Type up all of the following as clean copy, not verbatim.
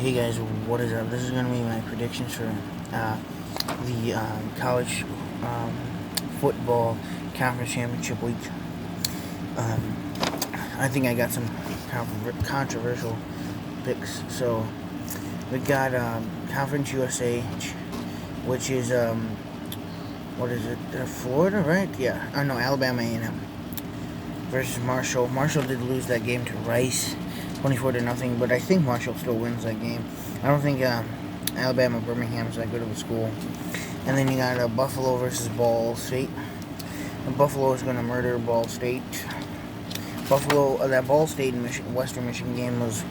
Hey guys, what is up? This is going to be my predictions for the college football conference championship week. I think I got some controversial picks. So we got Conference USA, which is what is it? Florida, right? Yeah. Oh no, Alabama A&M versus Marshall. Marshall did lose that game to Rice, 24-0, but I think Marshall still wins that game. I don't think Alabama Birmingham is that good of a school. And then you got Buffalo versus Ball State. And Buffalo is going to murder Ball State. Buffalo, that Ball State and Western Michigan game was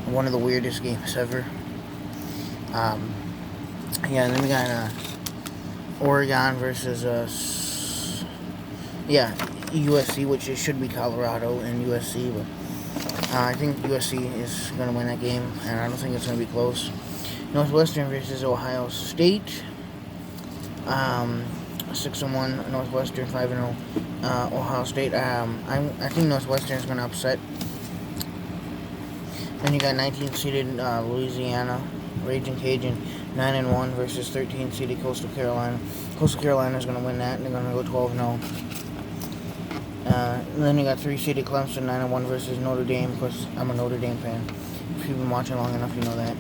one of the weirdest games ever. Yeah, and then we got Oregon versus USC, which it should be Colorado and USC, but I think USC is going to win that game, and I don't think it's going to be close. Northwestern versus Ohio State. 6-1 Northwestern, 5-0 Ohio State. I think Northwestern is going to upset. Then you got 19-seeded Louisiana, Raging Cajun, 9-1 versus 13-seeded Coastal Carolina. Coastal Carolina is going to win that, and they're going to go 12-0. And then you got 3-seeded Clemson, 9-1 versus Notre Dame. Of course, I'm a Notre Dame fan. If you've been watching long enough, you know that.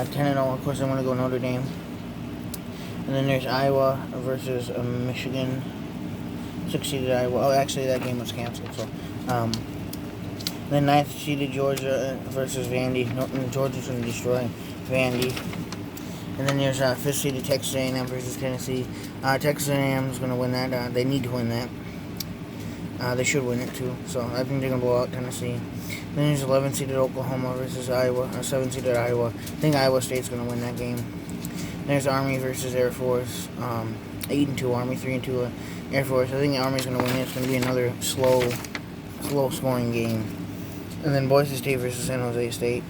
10-0, of course, I'm going to go Notre Dame. And then there's Iowa versus Michigan. 6-seeded Iowa. Oh, actually, that game was canceled. So, then 9th-seeded Georgia versus Vandy. Georgia's going to destroy Vandy. And then there's 5th-seeded Texas A&M versus Tennessee. Texas A&M is going to win that. They need to win that. They should win it too. So I think they're going to blow out Tennessee. Then there's 11th-seeded Oklahoma versus Iowa. 7th-seeded Iowa. I think Iowa State's going to win that game. There's Army versus Air Force. 8-2 Army, 3-2 Air Force. I think the Army's going to win it. It's going to be another slow scoring game. And then Boise State versus San Jose State.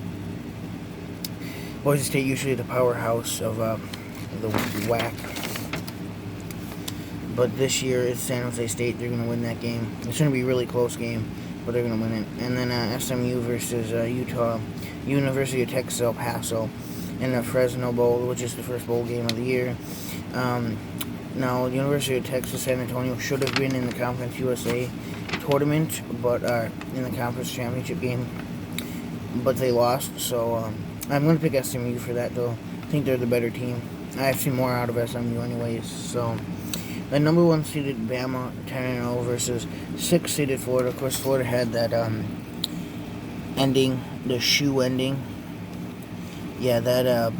Boise State usually the powerhouse of the WAC. But this year it's San Jose State. They're going to win that game. It's going to be a really close game, but they're going to win it. And then SMU versus Utah. University of Texas El Paso. In the Fresno Bowl, which is the first bowl game of the year. Now, the University of Texas San Antonio should have been in the Conference USA tournament, but in the Conference Championship game, but they lost. So I'm going to pick SMU for that, though. I think they're the better team. I've seen more out of SMU anyways. So the number 1 seeded Bama 10-0 versus 6th seeded Florida. Of course, Florida had that ending, the shoe ending. Yeah, that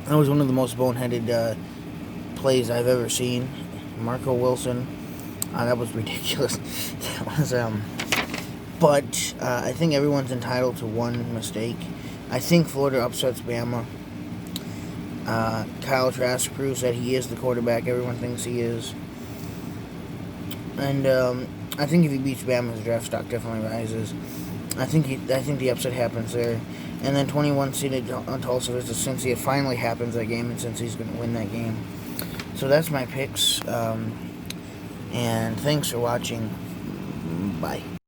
was one of the most boneheaded plays I've ever seen. Marco Wilson, that was ridiculous. That was but I think everyone's entitled to one mistake. I think Florida upsets Bama. Kyle Trask proves that he is the quarterback everyone thinks he is, and I think if he beats Bama, his draft stock definitely rises. I think the upset happens there. And then 21-seeded Tulsa versus Cincy. It finally happens that game, and Cincy's going to win that game. So that's my picks. And thanks for watching. Bye.